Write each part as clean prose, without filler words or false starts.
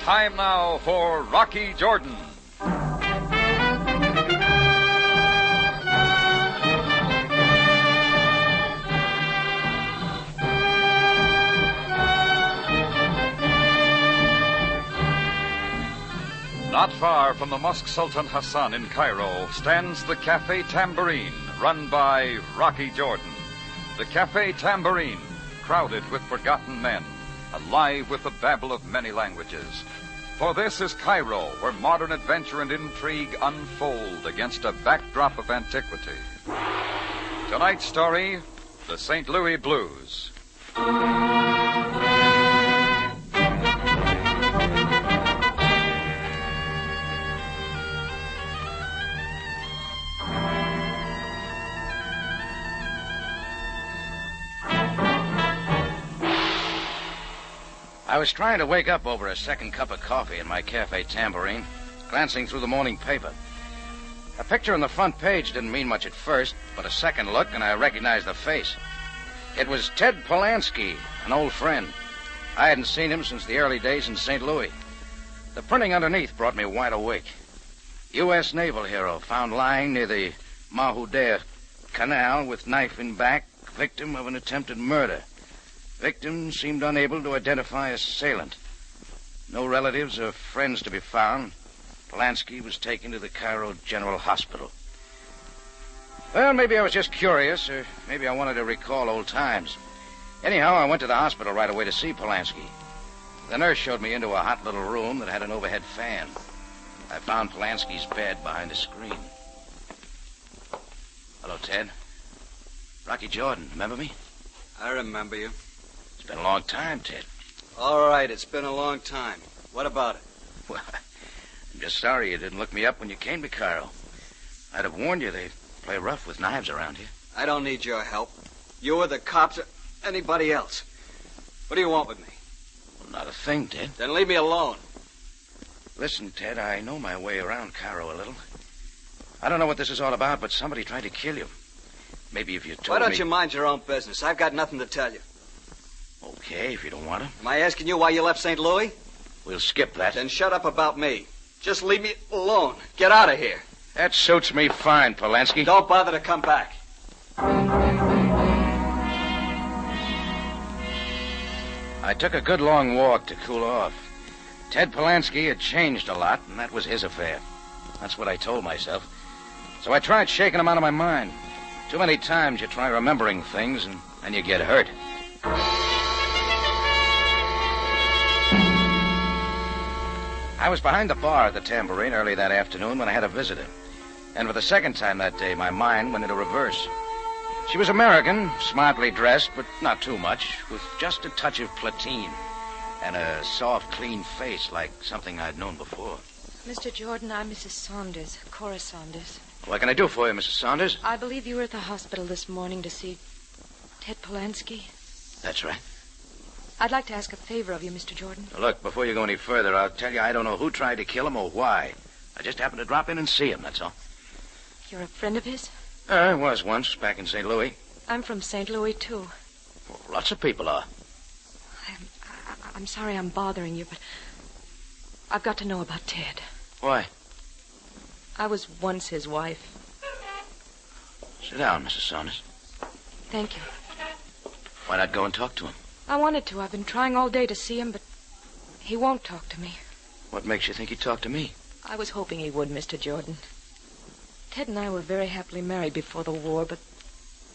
Time now for Rocky Jordan. Not far from the Mosque Sultan Hassan in Cairo stands the Café Tambourine, run by Rocky Jordan. The Café Tambourine, crowded with forgotten men, alive with the babble of many languages. For this is Cairo, where modern adventure and intrigue unfold against a backdrop of antiquity. Tonight's story, the St. Louis Blues. I was trying to wake up over a second cup of coffee in my Café Tambourine, glancing through the morning paper. A picture on the front page didn't mean much at first, but a second look and I recognized the face. It was Ted Polanski, an old friend. I hadn't seen him since the early days in St. Louis. The printing underneath brought me wide awake. U.S. naval hero found lying near the Mahouder Canal with knife in back, victim of an attempted murder. Victim seemed unable to identify assailant. No relatives or friends to be found. Polanski was taken to the Cairo General Hospital. Well, maybe I was just curious, or maybe I wanted to recall old times. Anyhow, I went to the hospital right away to see Polanski. The nurse showed me into a hot little room that had an overhead fan. I found Polanski's bed behind a screen. Hello, Ted. Rocky Jordan, remember me? I remember you. It's been a long time, Ted. All right, it's been a long time. What about it? Well, I'm just sorry you didn't look me up when you came to Cairo. I'd have warned you they play rough with knives around here. I don't need your help. You or the cops or anybody else. What do you want with me? Well, not a thing, Ted. Then leave me alone. Listen, Ted, I know my way around Cairo a little. I don't know what this is all about, but somebody tried to kill you. Maybe if you told me... Why don't you mind your own business? I've got nothing to tell you. Okay, if you don't want to. Am I asking you why you left St. Louis? We'll skip that. Then shut up about me. Just leave me alone. Get out of here. That suits me fine, Polanski. Don't bother to come back. I took a good long walk to cool off. Ted Polanski had changed a lot, and that was his affair. That's what I told myself. So I tried shaking him out of my mind. Too many times you try remembering things, and then you get hurt. I was behind the bar at the Tambourine early that afternoon when I had a visitor. And for the second time that day, my mind went into reverse. She was American, smartly dressed, but not too much, with just a touch of platine and a soft, clean face like something I'd known before. Mr. Jordan, I'm Mrs. Saunders, Cora Saunders. What can I do for you, Mrs. Saunders? I believe you were at the hospital this morning to see Ted Polanski. That's right. I'd like to ask a favor of you, Mr. Jordan. Look, before you go any further, I'll tell you I don't know who tried to kill him or why. I just happened to drop in and see him, that's all. You're a friend of his? I was once, back in St. Louis. I'm from St. Louis, too. Well, lots of people are. I'm sorry I'm bothering you, but I've got to know about Ted. Why? I was once his wife. Sit down, Mrs. Saunders. Thank you. Why not go and talk to him? I wanted to. I've been trying all day to see him, but he won't talk to me. What makes you think he'd talk to me? I was hoping he would, Mr. Jordan. Ted and I were very happily married before the war, but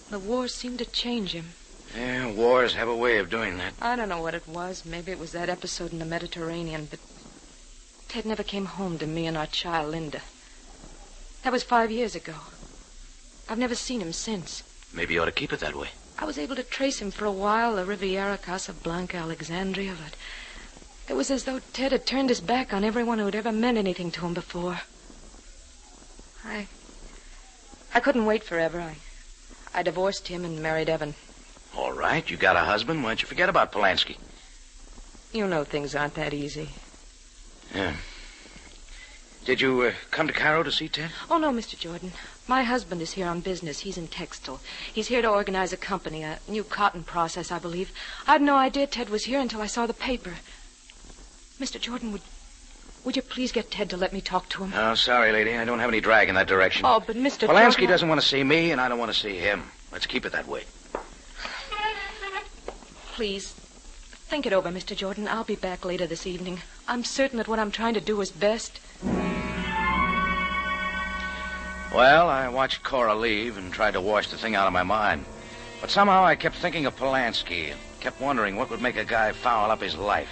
the war seemed to change him. Yeah, wars have a way of doing that. I don't know what it was. Maybe it was that episode in the Mediterranean, but Ted never came home to me and our child, Linda. That was 5 years ago. I've never seen him since. Maybe you ought to keep it that way. I was able to trace him for a while, the Riviera, Casablanca, Alexandria, but it was as though Ted had turned his back on everyone who had ever meant anything to him before. I couldn't wait forever. I divorced him and married Evan. All right, you got a husband. Why don't you forget about Polanski? You know things aren't that easy. Yeah. Did you come to Cairo to see Ted? Oh, no, Mr. Jordan. My husband is here on business. He's in textile. He's here to organize a company, a new cotton process, I believe. I had no idea Ted was here until I saw the paper. Mr. Jordan, Would you please get Ted to let me talk to him? Oh, sorry, lady. I don't have any drag in that direction. Oh, but Mr. Polanski Jordan... doesn't want to see me, and I don't want to see him. Let's keep it that way. Please, think it over, Mr. Jordan. I'll be back later this evening. I'm certain that what I'm trying to do is best. Well, I watched Cora leave and tried to wash the thing out of my mind. But somehow I kept thinking of Polanski and kept wondering what would make a guy foul up his life.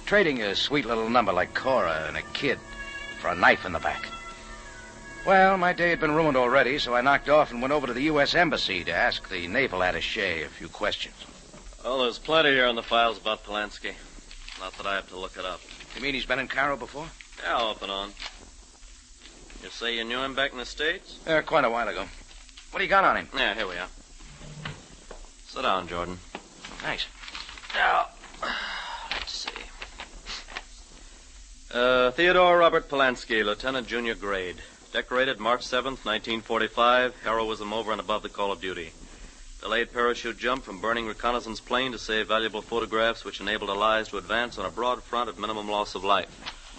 Trading a sweet little number like Cora and a kid for a knife in the back. Well, my day had been ruined already, so I knocked off and went over to the U.S. Embassy to ask the naval attaché a few questions. Well, there's plenty here in the files about Polanski. Not that I have to look it up. You mean he's been in Cairo before? Yeah, off and on. You say you knew him back in the States? Quite a while ago. What do you got on him? Yeah, here we are. Sit down, Jordan. Thanks. Now, let's see. Theodore Robert Polanski, Lieutenant Junior Grade. Decorated March 7th, 1945. Heroism over and above the call of duty. Delayed parachute jump from burning reconnaissance plane to save valuable photographs which enabled Allies to advance on a broad front at minimum loss of life.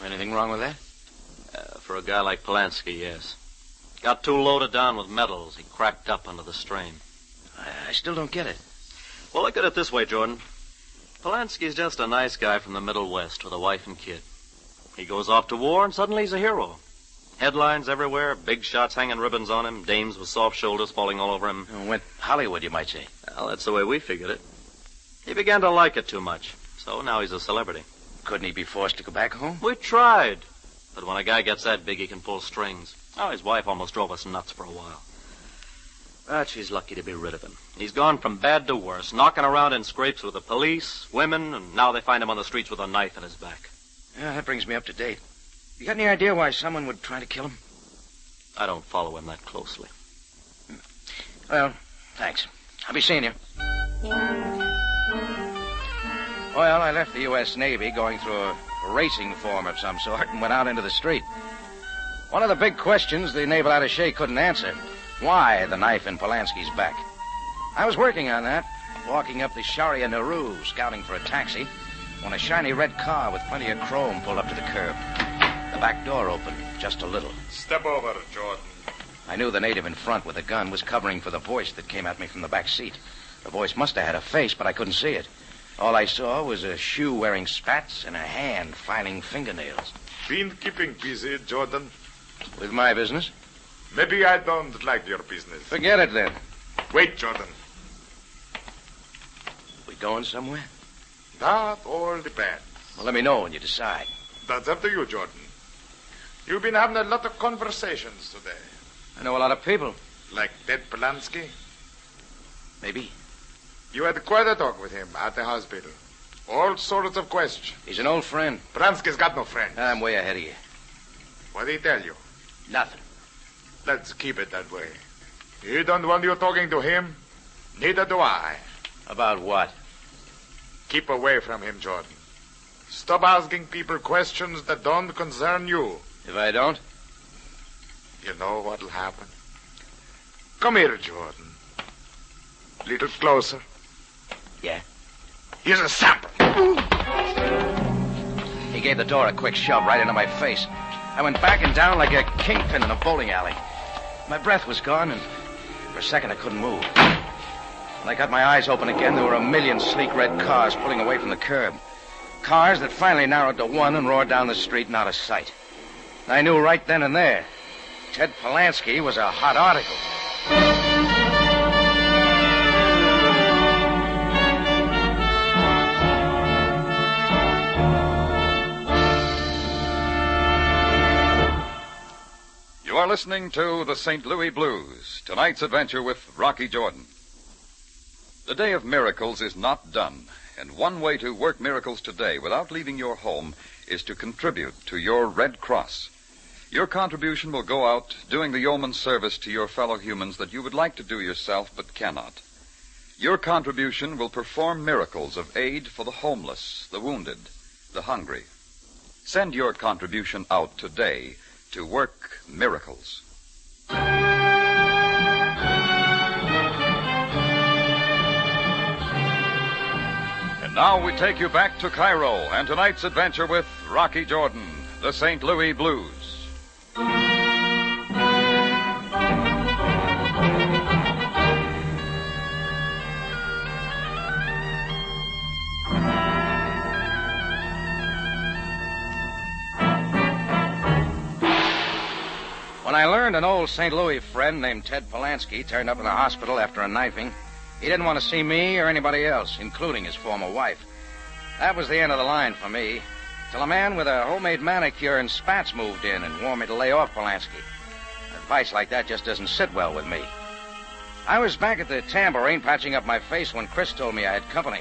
Anything wrong with that? For a guy like Polanski, yes. Got too loaded down with medals. He cracked up under the strain. I still don't get it. Well, look at it this way, Jordan. Polanski's just a nice guy from the Middle West with a wife and kid. He goes off to war and suddenly he's a hero. Headlines everywhere, big shots hanging ribbons on him, dames with soft shoulders falling all over him. Went Hollywood, you might say. Well, that's the way we figured it. He began to like it too much, so now he's a celebrity. Couldn't he be forced to go back home? We tried. But when a guy gets that big, he can pull strings. Oh, his wife almost drove us nuts for a while. But she's lucky to be rid of him. He's gone from bad to worse, knocking around in scrapes with the police, women, and now they find him on the streets with a knife in his back. Yeah, that brings me up to date. You got any idea why someone would try to kill him? I don't follow him that closely. Well, thanks. I'll be seeing you. Well, I left the U.S. Navy going through a racing form of some sort and went out into the street. One of the big questions the naval attaché couldn't answer. Why the knife in Polanski's back? I was working on that, walking up the Sharia Nauru, scouting for a taxi, when a shiny red car with plenty of chrome pulled up to the curb. The back door opened, just a little. Step over, Jordan. I knew the native in front with the gun was covering for the voice that came at me from the back seat. The voice must have had a face, but I couldn't see it. All I saw was a shoe wearing spats and a hand filing fingernails. Been keeping busy, Jordan? With my business? Maybe I don't like your business. Forget it, then. Wait, Jordan. We going somewhere? That all depends. Well, let me know when you decide. That's up to you, Jordan. You've been having a lot of conversations today. I know a lot of people. Like Ted Polanski? Maybe. You had quite a talk with him at the hospital. All sorts of questions. He's an old friend. Polanski's got no friends. I'm way ahead of you. What did he tell you? Nothing. Let's keep it that way. He don't want you talking to him. Neither do I. About what? Keep away from him, Jordan. Stop asking people questions that don't concern you. If I don't? You know what'll happen? Come here, Jordan. Little closer. Yeah? Here's a sample. He gave the door a quick shove right into my face. I went backing down like a kingpin in a bowling alley. My breath was gone, and for a second I couldn't move. When I got my eyes open again, there were a million sleek red cars pulling away from the curb. Cars that finally narrowed to one and roared down the street and out of sight. I knew right then and there, Ted Polanski was a hot article. You are listening to the St. Louis Blues, tonight's adventure with Rocky Jordan. The day of miracles is not done, and one way to work miracles today without leaving your home is to contribute to your Red Cross. Your contribution will go out doing the yeoman's service to your fellow humans that you would like to do yourself but cannot. Your contribution will perform miracles of aid for the homeless, the wounded, the hungry. Send your contribution out today to work miracles. And now we take you back to Cairo and tonight's adventure with Rocky Jordan, the St. Louis Blues. When I learned an old St. Louis friend named Ted Polansky turned up in the hospital after a knifing, he didn't want to see me or anybody else, including his former wife. That was the end of the line for me, till a man with a homemade manicure and spats moved in and warned me to lay off Polansky. Advice like that just doesn't sit well with me. I was back at the Tambourine patching up my face when Chris told me I had company.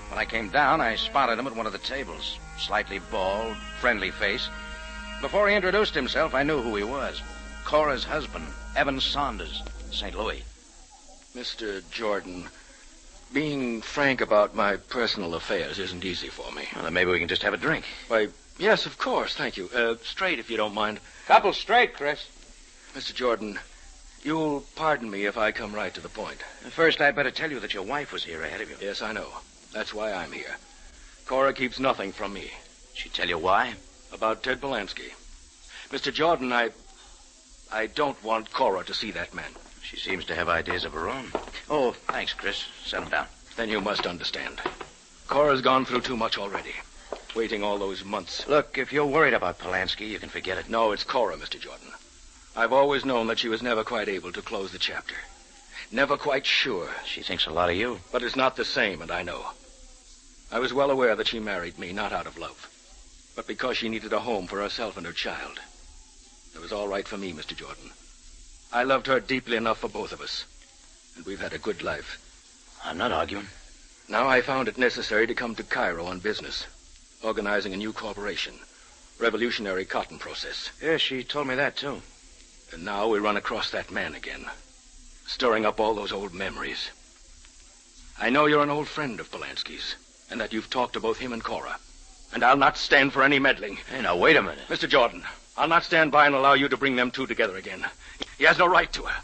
When I came down, I spotted him at one of the tables. Slightly bald, friendly face. Before he introduced himself, I knew who he was. Cora's husband, Evan Saunders, St. Louis. Mr. Jordan, being frank about my personal affairs isn't easy for me. Well, then maybe we can just have a drink. Why, yes, of course, thank you. Straight, if you don't mind. Couple straight, Chris. Mr. Jordan, you'll pardon me if I come right to the point. First, I'd better tell you that your wife was here ahead of you. Yes, I know. That's why I'm here. Cora keeps nothing from me. She tell you why? About Ted Polansky. Mr. Jordan, I don't want Cora to see that man. She seems to have ideas of her own. Oh, thanks, Chris. Settle down. Then you must understand. Cora's gone through too much already. Waiting all those months. Look, if you're worried about Polansky, you can forget it. No, it's Cora, Mr. Jordan. I've always known that she was never quite able to close the chapter. Never quite sure. She thinks a lot of you. But it's not the same, and I know. I was well aware that she married me, not out of love, but because she needed a home for herself and her child. It was all right for me, Mr. Jordan. I loved her deeply enough for both of us, and we've had a good life. I'm not arguing. Now I found it necessary to come to Cairo on business, organizing a new corporation, revolutionary cotton process. Yeah, she told me that, too. And now we run across that man again, stirring up all those old memories. I know you're an old friend of Polansky's, and that you've talked to both him and Cora, and I'll not stand for any meddling. Hey, now, wait a minute. Mr. Jordan, I'll not stand by and allow you to bring them two together again. He has no right to her.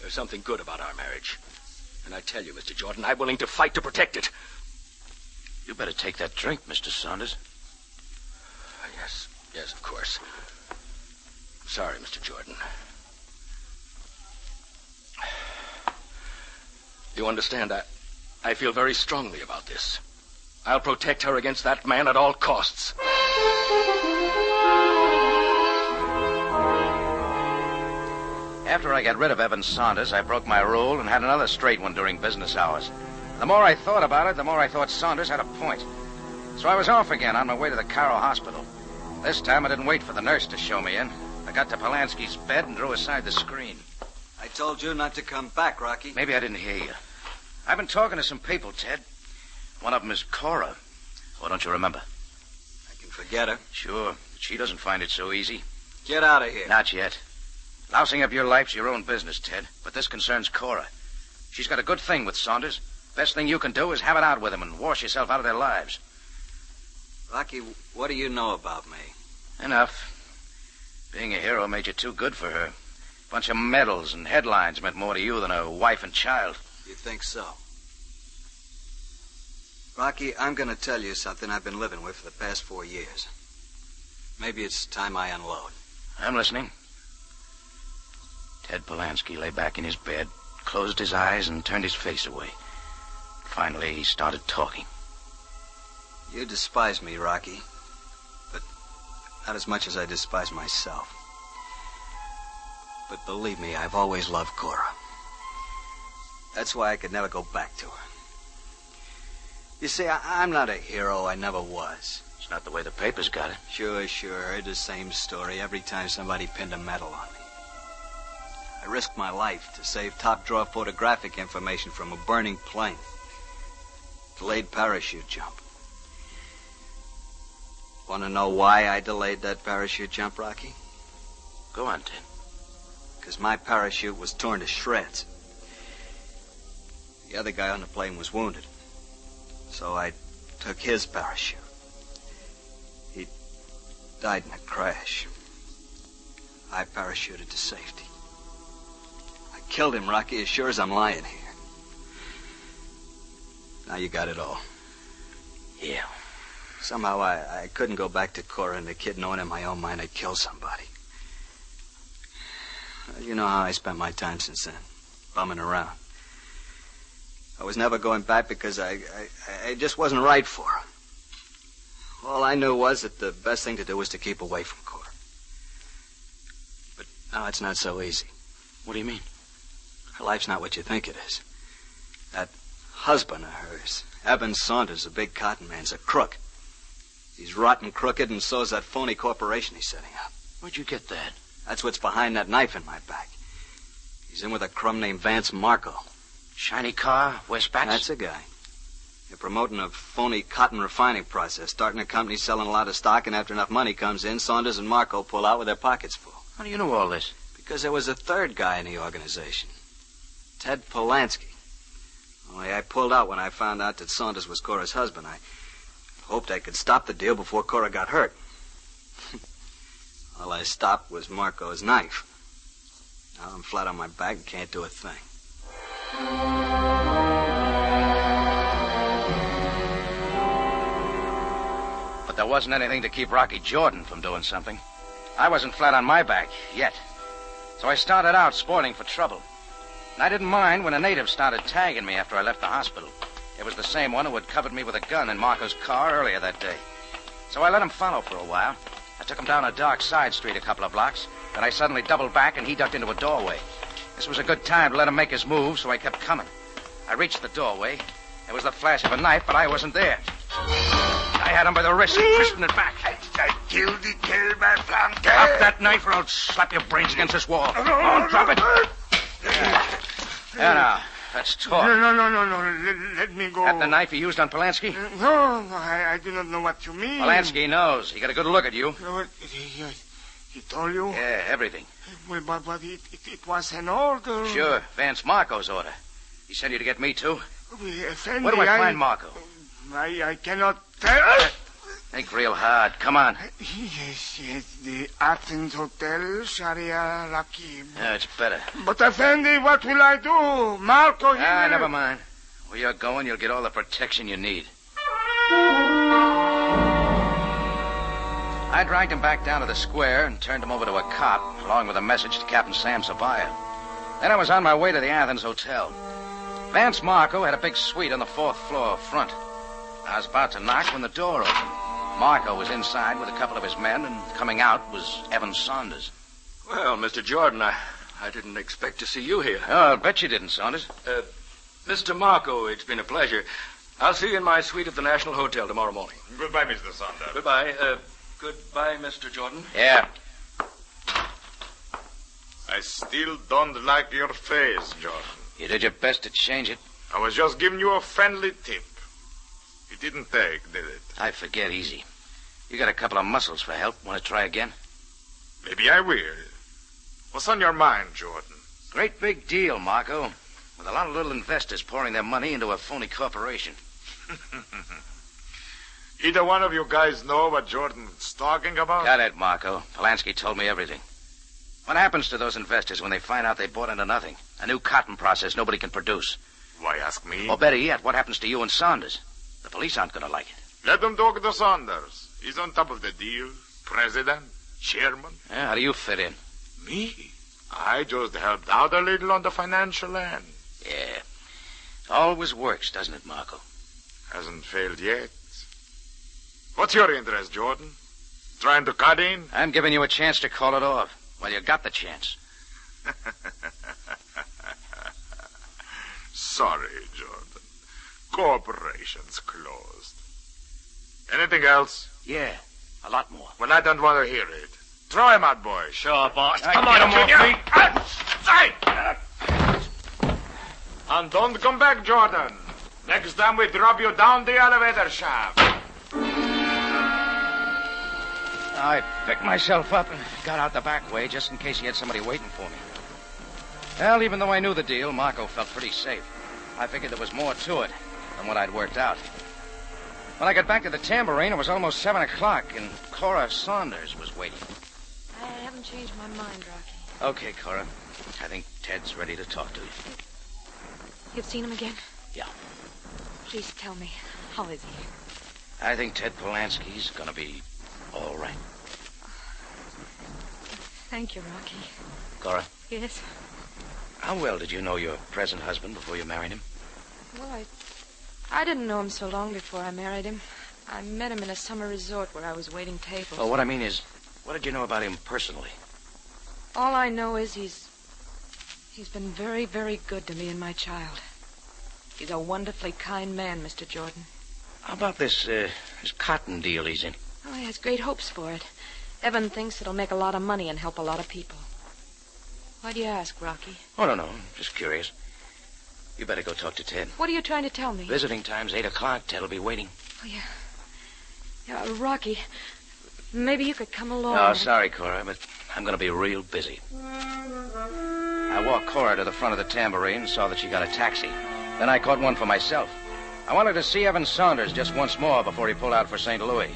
There's something good about our marriage. And I tell you, Mr. Jordan, I'm willing to fight to protect it. You better take that drink, Mr. Saunders. Yes, of course. Sorry, Mr. Jordan. You understand, I feel very strongly about this. I'll protect her against that man at all costs. After I got rid of Evan Saunders, I broke my rule and had another straight one during business hours. The more I thought about it, the more I thought Saunders had a point. So I was off again on my way to the Cairo hospital. This time I didn't wait for the nurse to show me in. I got to Polansky's bed and drew aside the screen. I told you not to come back, Rocky. Maybe I didn't hear you. I've been talking to some people, Ted. One of them is Cora. Oh, don't you remember? I can forget her. Sure, but she doesn't find it so easy. Get out of here. Not yet. Lousing up your life's your own business, Ted, but this concerns Cora. She's got a good thing with Saunders. Best thing you can do is have it out with him and wash yourself out of their lives. Rocky, what do you know about me? Enough. Being a hero made you too good for her. Bunch of medals and headlines meant more to you than a wife and child. You think so? Rocky, I'm going to tell you something I've been living with for the past 4 years. Maybe it's time I unload. I'm listening. Ted Polansky lay back in his bed, closed his eyes, and turned his face away. Finally, he started talking. You despise me, Rocky, but not as much as I despise myself. But believe me, I've always loved Cora. That's why I could never go back to her. You see, I'm not a hero. I never was. It's not the way the papers got it. Sure. Heard the same story every time somebody pinned a medal on me. I risked my life to save top-drawer photographic information from a burning plane. Delayed parachute jump. Want to know why I delayed that parachute jump, Rocky? Go on, Ted. Because my parachute was torn to shreds. The other guy on the plane was wounded. So I took his parachute. He died in a crash. I parachuted to safety. I killed him, Rocky, as sure as I'm lying here. Now you got it all. Yeah. Somehow I couldn't go back to Cora and the kid knowing in my own mind I'd killed somebody. You know how I spent my time since then, bumming around. I was never going back because I just wasn't right for her. All I knew was that the best thing to do was to keep away from Cora. But now it's not so easy. What do you mean? Her life's not what you think it is. That husband of hers, Evan Saunders, a big cotton man's a crook. He's rotten crooked, and so's that phony corporation he's setting up. Where'd you get that? That's what's behind that knife in my back. He's in with a crumb named Vance Marco. Shiny car, West Bats? That's the guy. They're promoting a phony cotton refining process, starting a company selling a lot of stock, and after enough money comes in, Saunders and Marco pull out with their pockets full. How do you know all this? Because there was a third guy in the organization, Ted Polanski. Only I pulled out when I found out that Saunders was Cora's husband. I hoped I could stop the deal before Cora got hurt. All I stopped was Marco's knife. Now I'm flat on my back and can't do a thing. But there wasn't anything to keep Rocky Jordan from doing something. I wasn't flat on my back, yet. So I started out spoiling for trouble. And I didn't mind when a native started tagging me after I left the hospital. It was the same one who had covered me with a gun in Marco's car earlier that day. So I let him follow for a while. I took him down a dark side street a couple of blocks. Then I suddenly doubled back and he ducked into a doorway. This was a good time to let him make his move, so I kept coming. I reached the doorway. There was the flash of a knife, but I wasn't there. I had him by the wrist, twisting it back. I killed the kill by flanker. Drop that knife or I'll slap your brains against this wall. Come on, drop it. There now. That's talk. No. Let me go. That the knife you used on Polanski? No, I do not know what you mean. Polanski knows. He got a good look at you. No, he told you? Yeah, everything. Well, but it was an order. Sure, Vance Marco's order. He sent you to get me, too? Effendi, Where do I find Marco? I cannot tell. Think real hard. Come on. Yes, the Athens Hotel, Sharia Rakib. Yeah, it's better. But, Effendi, what will I do? Marco, he will... Never mind. Where you're going, you'll get all the protection you need. I dragged him back down to the square and turned him over to a cop, along with a message to Captain Sam Sabaya. Then I was on my way to the Athens Hotel. Vance Marco had a big suite on the 4th floor front. I was about to knock when the door opened. Marco was inside with a couple of his men, and coming out was Evan Saunders. Well, Mr. Jordan, I didn't expect to see you here. Oh, I'll bet you didn't, Saunders. Mr. Marco, it's been a pleasure. I'll see you in my suite at the National Hotel tomorrow morning. Goodbye, Mr. Saunders. Goodbye. Goodbye, Mr. Jordan. Yeah. I still don't like your face, Jordan. You did your best to change it. I was just giving you a friendly tip. It didn't take, did it? I forget easy. You got a couple of muscles for help. Want to try again? Maybe I will. What's on your mind, Jordan? Great big deal, Marco. With a lot of little investors pouring their money into a phony corporation. Either one of you guys know what Jordan's talking about? Got it, Marco. Polanski told me everything. What happens to those investors when they find out they bought into nothing? A new cotton process nobody can produce. Why ask me? Or better yet, what happens to you and Saunders? The police aren't going to like it. Let them talk to Saunders. He's on top of the deal. President, chairman. Yeah, how do you fit in? Me? I just helped out a little on the financial end. Yeah. It always works, doesn't it, Marco? Hasn't failed yet. What's your interest, Jordan? Trying to cut in? I'm giving you a chance to call it off. Well, you got the chance. Sorry, Jordan. Corporation's closed. Anything else? Yeah, a lot more. Well, I don't want to hear it. Throw him out, boy. Sure, boss. Come on, Junior. And don't come back, Jordan. Next time we drop you down the elevator shaft. I picked myself up and got out the back way just in case he had somebody waiting for me. Well, even though I knew the deal, Marco felt pretty safe. I figured there was more to it than what I'd worked out. When I got back to the Tambourine, it was almost 7 o'clock, and Cora Saunders was waiting. I haven't changed my mind, Rocky. Okay, Cora. I think Ted's ready to talk to you. You've seen him again? Yeah. Please tell me. How is he? I think Ted Polanski's going to be all right. Thank you, Rocky. Cora, Yes? how well did you know your present husband before you married him? Well, I didn't know him so long before I married him. I met him in a summer resort where I was waiting tables. Well, what I mean is, what did you know about him personally? All I know is he's been very, very good to me and my child. He's a wonderfully kind man, Mr. Jordan. How about this cotton deal he's in? Oh, he has great hopes for it. Evan thinks it'll make a lot of money and help a lot of people. Why do you ask, Rocky? Oh, no, just curious. You better go talk to Ted. What are you trying to tell me? Visiting time's 8 o'clock. Ted'll be waiting. Oh, yeah. Yeah, Rocky, maybe you could come along. Oh, sorry, Cora, but I'm going to be real busy. I walked Cora to the front of the Tambourine and saw that she got a taxi. Then I caught one for myself. I wanted to see Evan Saunders just once more before he pulled out for St. Louis.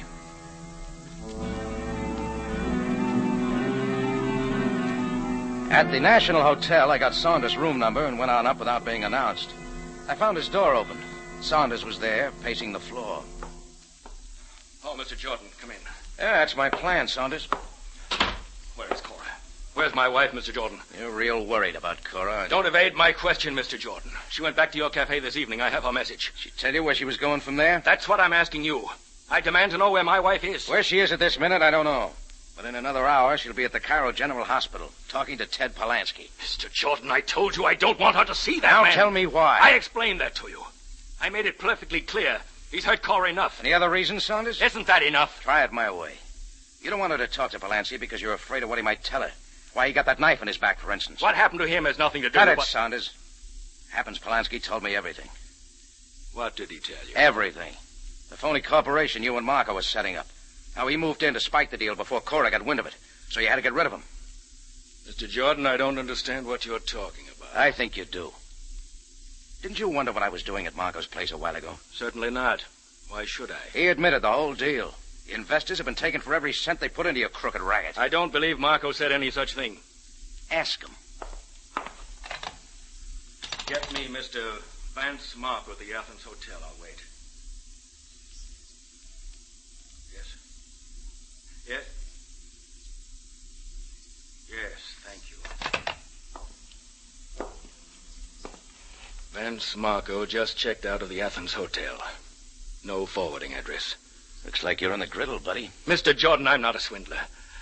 At the National Hotel, I got Saunders' room number and went on up without being announced. I found his door open. Saunders was there, pacing the floor. Oh, Mr. Jordan, come in. Yeah, that's my plan, Saunders. Where is Cora? Where's my wife, Mr. Jordan? You're real worried about Cora. Don't evade my question, Mr. Jordan. She went back to your cafe this evening. I have her message. She tell you where she was going from there? That's what I'm asking you. I demand to know where my wife is. Where she is at this minute, I don't know. But in another hour, she'll be at the Cairo General Hospital, talking to Ted Polanski. Mr. Jordan, I told you I don't want her to see that now man. Now tell me why. I explained that to you. I made it perfectly clear. He's hurt Cora enough. Any other reason, Saunders? Isn't that enough? Try it my way. You don't want her to talk to Polanski because you're afraid of what he might tell her. Why he got that knife in his back, for instance. What happened to him has nothing to do Got with it, what... Saunders. Happens Polanski told me everything. What did he tell you? Everything. The phony corporation you and Marco was setting up. How he moved in to spike the deal before Cora got wind of it. So you had to get rid of him. Mr. Jordan, I don't understand what you're talking about. I think you do. Didn't you wonder what I was doing at Marco's place a while ago? Certainly not. Why should I? He admitted the whole deal. The investors have been taken for every cent they put into your crooked racket. I don't believe Marco said any such thing. Ask him. Get me Mr. Vance Marco at the Athens Hotel. I'll wait. Yes? Yes? Yes, thank you. Vance Marco just checked out of the Athens Hotel. No forwarding address. Looks like you're in the griddle, buddy. Mr. Jordan, I'm not a swindler.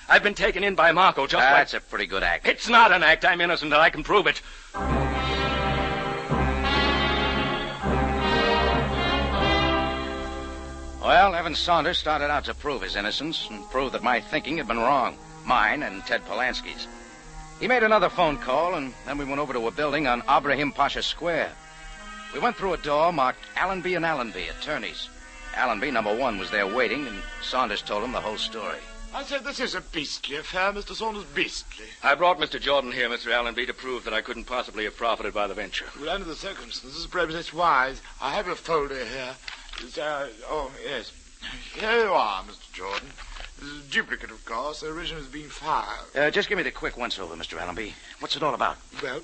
I've been taken in by Marco just like... That's a pretty good act. It's not an act. I'm innocent and I can prove it. Well, Evan Saunders started out to prove his innocence and prove that my thinking had been wrong. Mine and Ted Polanski's. He made another phone call, and then we went over to a building on Ibrahim Pasha Square. We went through a door marked Allenby and Allenby, attorneys. Allenby, number one, was there waiting, and Saunders told him the whole story. I said this is a beastly affair, Mr. Saunders, beastly. I brought Mr. Jordan here, Mr. Allenby, to prove that I couldn't possibly have profited by the venture. Well, under the circumstances, perhaps it's wise. I have a folder here. Oh, yes. Here you are, Mr. Jordan. This is a duplicate, of course. The original has been filed. Just give me the quick once-over, Mr. Allenby. What's it all about? Well,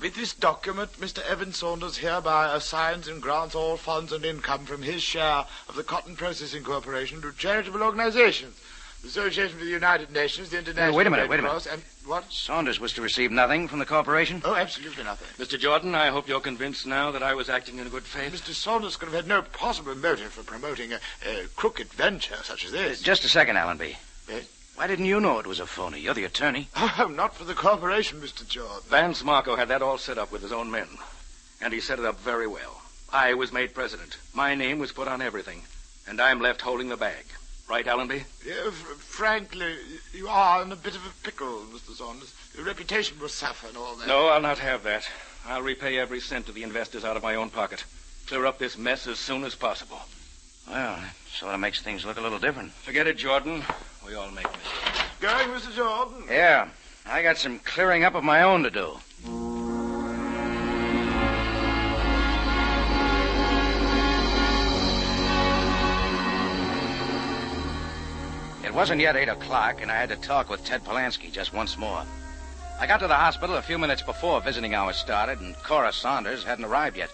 with this document, Mr. Evan Saunders hereby assigns and grants all funds and income from his share of the Cotton Processing Corporation to charitable organizations. The Association for the United Nations, the International wait a minute. And what? Saunders was to receive nothing from the corporation? Oh, absolutely nothing. Mr. Jordan, I hope you're convinced now that I was acting in good faith. Mr. Saunders could have had no possible motive for promoting a crooked venture such as this. Just a second, Allenby. Yes? Why didn't you know it was a phony? You're the attorney. Oh, not for the corporation, Mr. Jordan. Vance Marco had that all set up with his own men. And he set it up very well. I was made president. My name was put on everything. And I'm left holding the bag. Right, Allenby? Yeah, frankly, you are in a bit of a pickle, Mr. Saunders. Your reputation will suffer and all that. No, I'll not have that. I'll repay every cent to the investors out of my own pocket. Clear up this mess as soon as possible. Well, that sort of makes things look a little different. Forget it, Jordan. We all make mistakes. Going, Mr. Jordan? Yeah. I got some clearing up of my own to do. It wasn't yet 8 o'clock, and I had to talk with Ted Polanski just once more. I got to the hospital a few minutes before visiting hours started, and Cora Saunders hadn't arrived yet.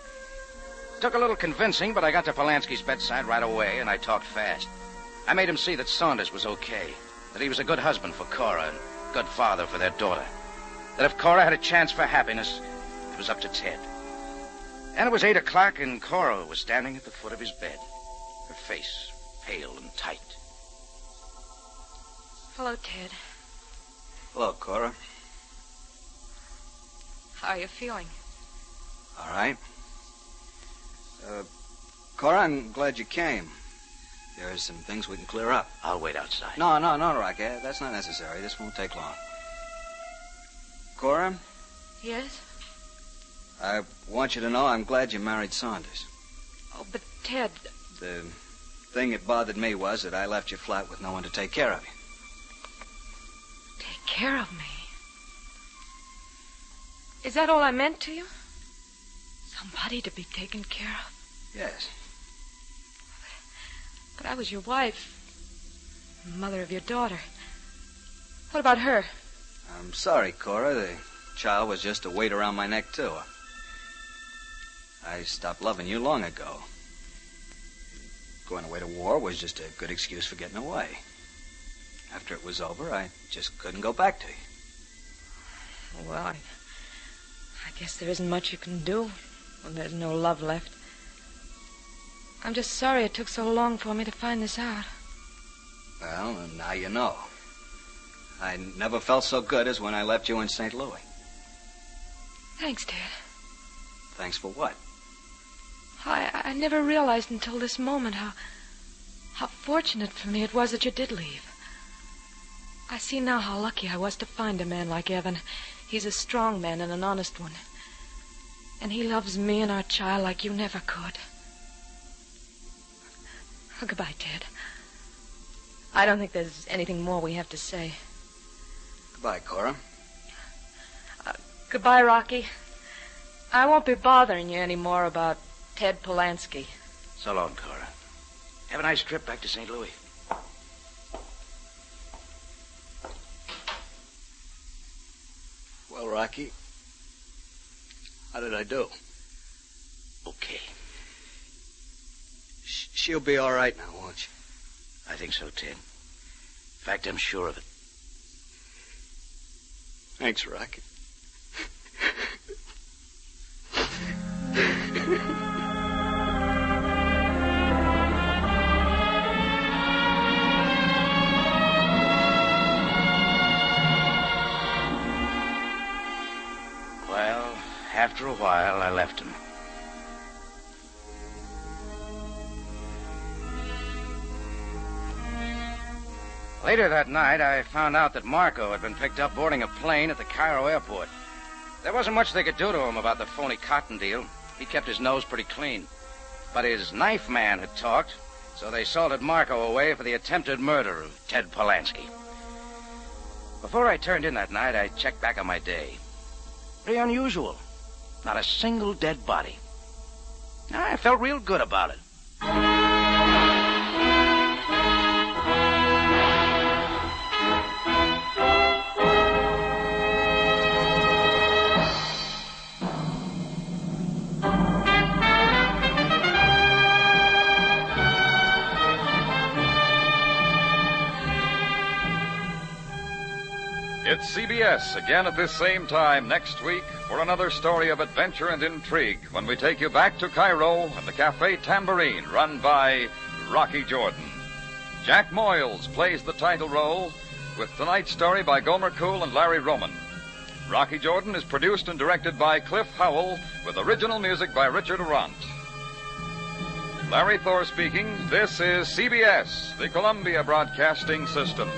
took a little convincing, but I got to Polanski's bedside right away, and I talked fast. I made him see that Saunders was okay, that he was a good husband for Cora and good father for their daughter, that if Cora had a chance for happiness, it was up to Ted. And it was 8 o'clock, and Cora was standing at the foot of his bed, her face pale and tight. Hello, Ted. Hello, Cora. How are you feeling? All right. Cora, I'm glad you came. There are some things we can clear up. I'll wait outside. No, Rocky. That's not necessary. This won't take long. Cora, Yes? I want you to know I'm glad you married Saunders. Oh, but Ted... The thing that bothered me was that I left you flat with no one to take care of you. Take care of me? Is that all I meant to you? Somebody to be taken care of? Yes. But I was your wife, mother of your daughter. What about her? I'm sorry, Cora. The child was just a weight around my neck, too. I stopped loving you long ago. Going away to war was just a good excuse for getting away. After it was over, I just couldn't go back to you. Well, I guess there isn't much you can do when there's no love left. I'm just sorry it took so long for me to find this out. Well, now you know. I never felt so good as when I left you in St. Louis. Thanks, Ted. Thanks for what? I never realized until this moment how fortunate for me it was that you did leave. I see now how lucky I was to find a man like Evan. He's a strong man and an honest one. And he loves me and our child like you never could. Oh, goodbye, Ted. I don't think there's anything more we have to say. Goodbye, Cora. Goodbye, Rocky. I won't be bothering you anymore about Ted Polanski. So long, Cora. Have a nice trip back to St. Louis. Well, Rocky, how did I do? Okay. She'll be all right now, won't she? I think so, Ted. In fact, I'm sure of it. Thanks, Rocky. Well, after a while, I left him. Later that night, I found out that Marco had been picked up boarding a plane at the Cairo airport. There wasn't much they could do to him about the phony cotton deal. He kept his nose pretty clean. But his knife man had talked, so they salted Marco away for the attempted murder of Ted Polanski. Before I turned in that night, I checked back on my day. Pretty unusual. Not a single dead body. I felt real good about it. It's CBS again at this same time next week for another story of adventure and intrigue when we take you back to Cairo and the Café Tambourine, run by Rocky Jordan. Jack Moyles plays the title role, with tonight's story by Gomer Cool and Larry Roman. Rocky Jordan is produced and directed by Cliff Howell, with original music by Richard Arant. Larry Thor speaking. This is CBS, the Columbia Broadcasting System.